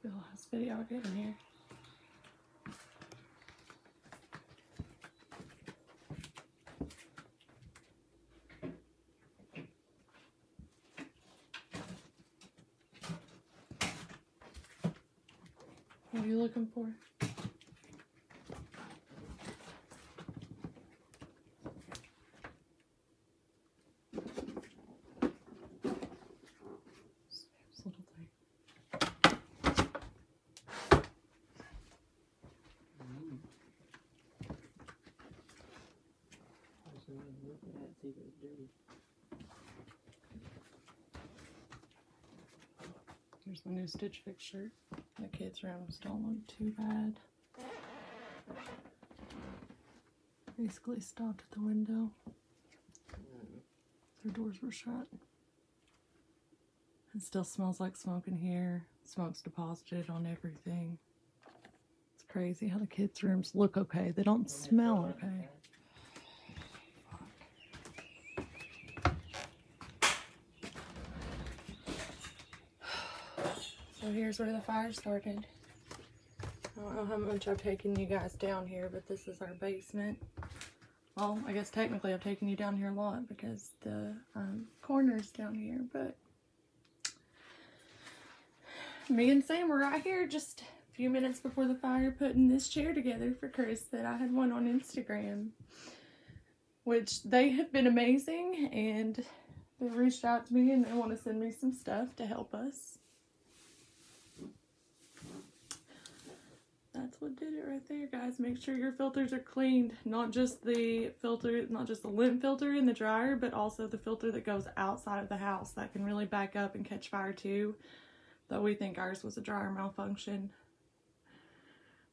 The last video I did in here. What are you looking for? Here's my new Stitch Fix shirt. The kids' rooms don't look too bad. Basically stopped at the window. Their doors were shut. It still smells like smoke in here. Smoke's deposited on everything. It's crazy how the kids' rooms look okay. They don't smell okay. So here's where the fire started. I don't know how much I've taken you guys down here, but this is our basement. Well, I guess technically I've taken you down here a lot because the corner's down here, but me and Sam were right here just a few minutes before the fire putting this chair together for Chris that I had won on Instagram, which they have been amazing, and they reached out to me and they want to send me some stuff to help us. That's what did it right there, guys. Make sure your filters are cleaned. Not just the filter, not just the lint filter in the dryer, but also the filter that goes outside of the house. That can really back up and catch fire too. Though we think ours was a dryer malfunction.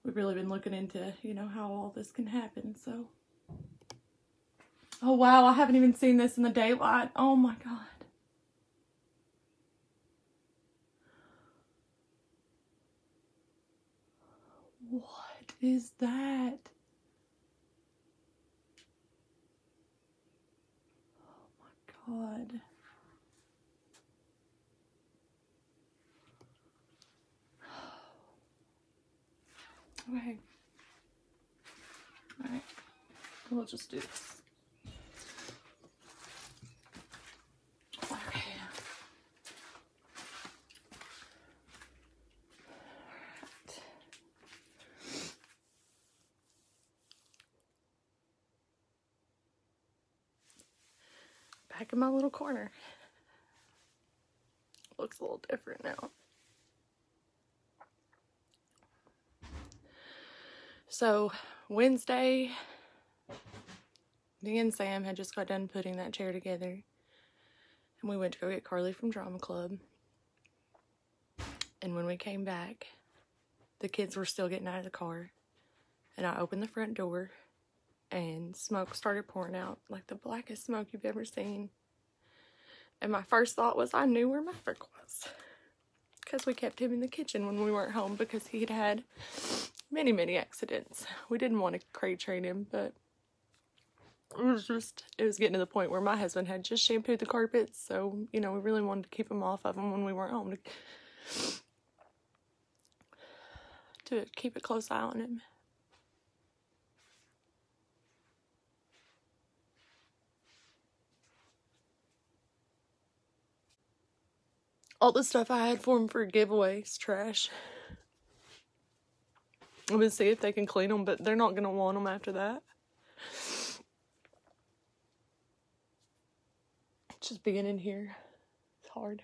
We've really been looking into, you know, how all this can happen, so. Oh wow, I haven't even seen this in the daylight. Oh my God. What is that? Oh my God. Okay. Alright. We'll just do this. Okay. Alright. Back in my little corner. Looks a little different now. So, Wednesday, me and Sam had just got done putting that chair together. And we went to go get Carly from drama club. And when we came back, the kids were still getting out of the car. And I opened the front door and smoke started pouring out, like the blackest smoke you've ever seen. And my first thought was I knew where Maverick was. Because we kept him in the kitchen when we weren't home because he'd had many accidents. We didn't want to crate train him, but it was getting to the point where my husband had just shampooed the carpets, so, you know, we really wanted to keep him off of them when we weren't home to keep a close eye on him. All the stuff I had for him for giveaways, trash. I'm gonna see if they can clean them, but they're not gonna want them after that. Just being in here, it's hard.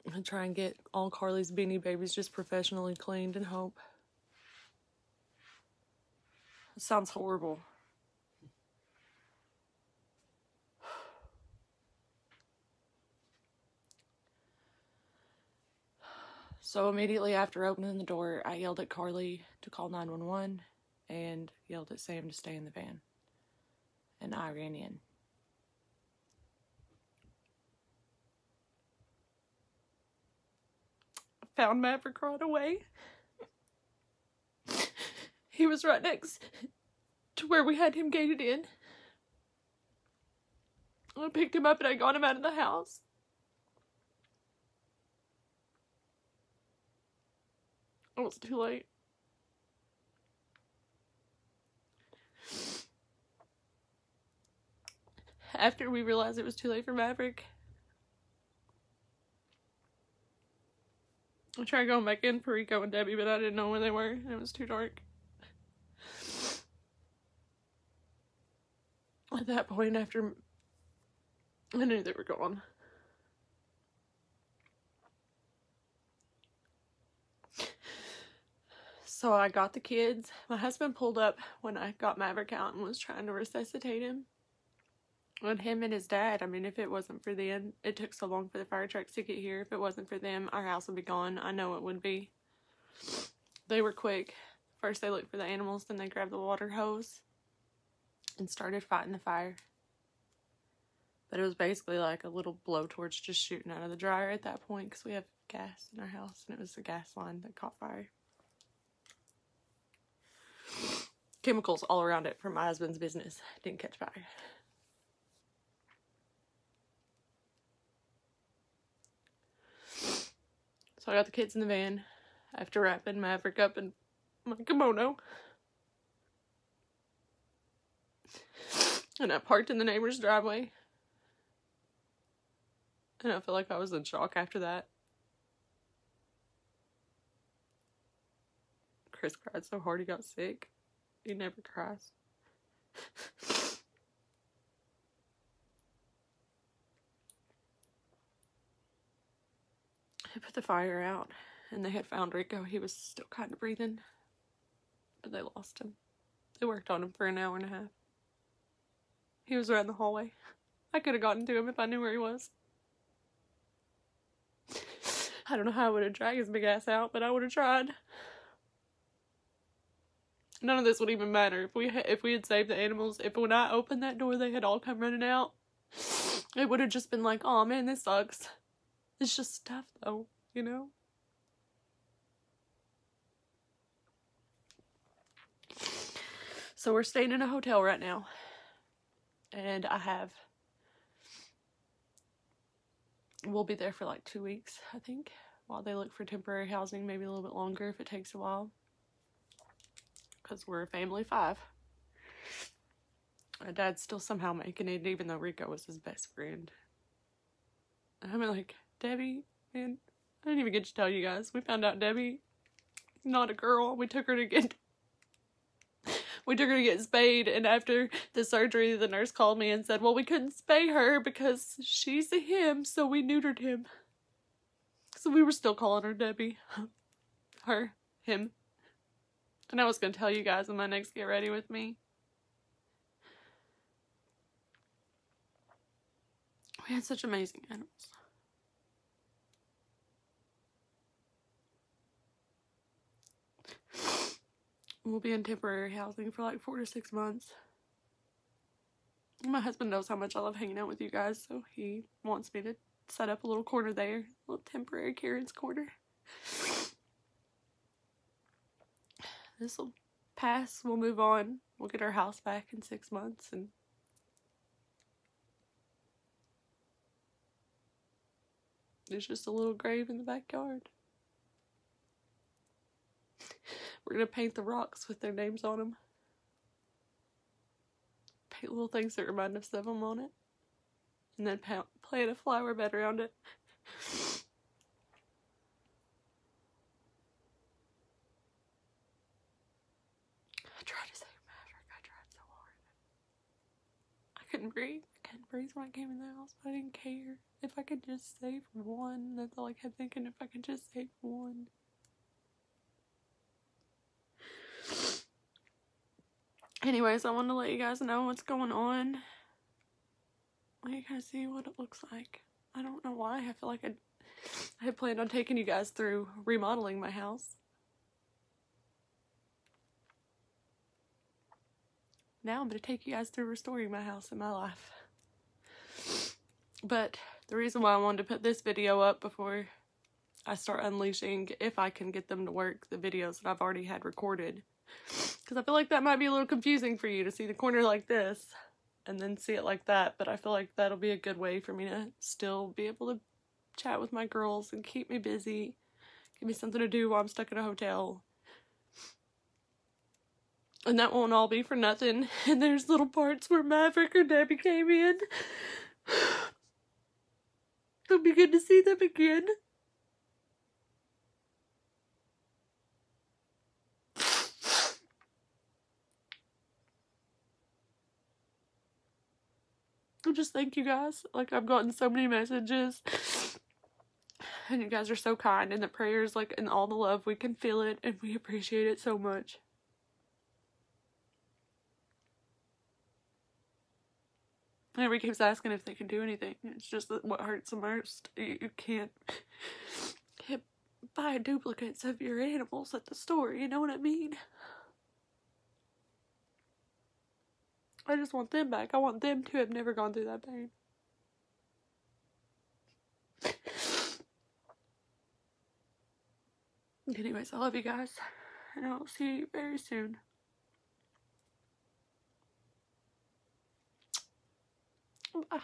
I'm gonna try and get all Carly's Beanie Babies just professionally cleaned and hope. It sounds horrible. So immediately after opening the door, I yelled at Carly to call 911 and yelled at Sam to stay in the van. And I ran in. I found Maverick right away. He was right next to where we had him gated in. I picked him up and I got him out of the house. It was too late. After we realized it was too late for Maverick, I tried going back in for Rico and Debbie, but I didn't know where they were, and it was too dark. At that point, after I knew they were gone. So I got the kids. My husband pulled up when I got Maverick out and was trying to resuscitate him. And him and his dad, I mean, if it wasn't for them, it took so long for the fire trucks to get here. If it wasn't for them, our house would be gone. I know it would be. They were quick. First they looked for the animals, then they grabbed the water hose and started fighting the fire. But it was basically like a little blowtorch just shooting out of the dryer at that point, because we have gas in our house, and it was the gas line that caught fire. Chemicals all around it from my husband's business. Didn't catch fire. So I got the kids in the van after wrapping Maverick up in my kimono. And I parked in the neighbor's driveway. And I feel like I was in shock after that. Chris cried so hard he got sick. He never cries. I put the fire out, and they had found Rico. He was still kind of breathing, but they lost him. They worked on him for an hour and a half. He was right in the hallway. I could have gotten to him if I knew where he was. I don't know how I would have dragged his big ass out, but I would have tried. None of this would even matter if we had saved the animals. If when I opened that door they had all come running out, it would have just been like, oh man, this sucks. It's just stuff though, you know? So we're staying in a hotel right now. And we'll be there for like 2 weeks, I think, while they look for temporary housing, maybe a little bit longer if it takes a while. Because we're a family of 5. My dad's still somehow making it, even though Rico was his best friend. I'm like, Debbie, man, I didn't even get to tell you guys. We found out Debbie, not a girl. We took her to get spayed, and after the surgery, the nurse called me and said, well, we couldn't spay her because she's a him, so we neutered him. So we were still calling her Debbie. Her, him. And I was going to tell you guys in my next Get Ready With Me. We had such amazing animals. We'll be in temporary housing for like 4 to 6 months. My husband knows how much I love hanging out with you guys, so he wants me to set up a little corner there. A little temporary Karen's corner. This will pass. We'll move on. We'll get our house back in 6 months, and there's just a little grave in the backyard. We're going to paint the rocks with their names on them. Paint little things that remind us of them on it. And then plant a flower bed around it. I tried to save Maverick. I tried so hard. I couldn't breathe. I couldn't breathe when I came in the house, but I didn't care. If I could just save one. That's all I kept thinking. If I could just save one. Anyways, I want to let you guys know what's going on. Let you guys see what it looks like. I don't know why. I feel like I had planned on taking you guys through remodeling my house. Now I'm going to take you guys through restoring my house and my life. But the reason why I wanted to put this video up before I start unleashing, if I can get them to work, the videos that I've already had recorded. Because I feel like that might be a little confusing for you to see the corner like this. and then see it like that, but I feel like that'll be a good way for me to still be able to chat with my girls and keep me busy, give me something to do while I'm stuck in a hotel. And that won't all be for nothing. And there's little parts where Maverick or Debbie came in. It'll be good to see them again. I just thank you guys. Like, I've gotten so many messages. And you guys are so kind. And the prayers, like, and all the love, we can feel it. And we appreciate it so much. And everybody keeps asking if they can do anything. It's just that what hurts the most. You can't buy duplicates of your animals at the store. You know what I mean? I just want them back. I want them to have never gone through that pain. Anyways, I love you guys. And I'll see you very soon. Bye.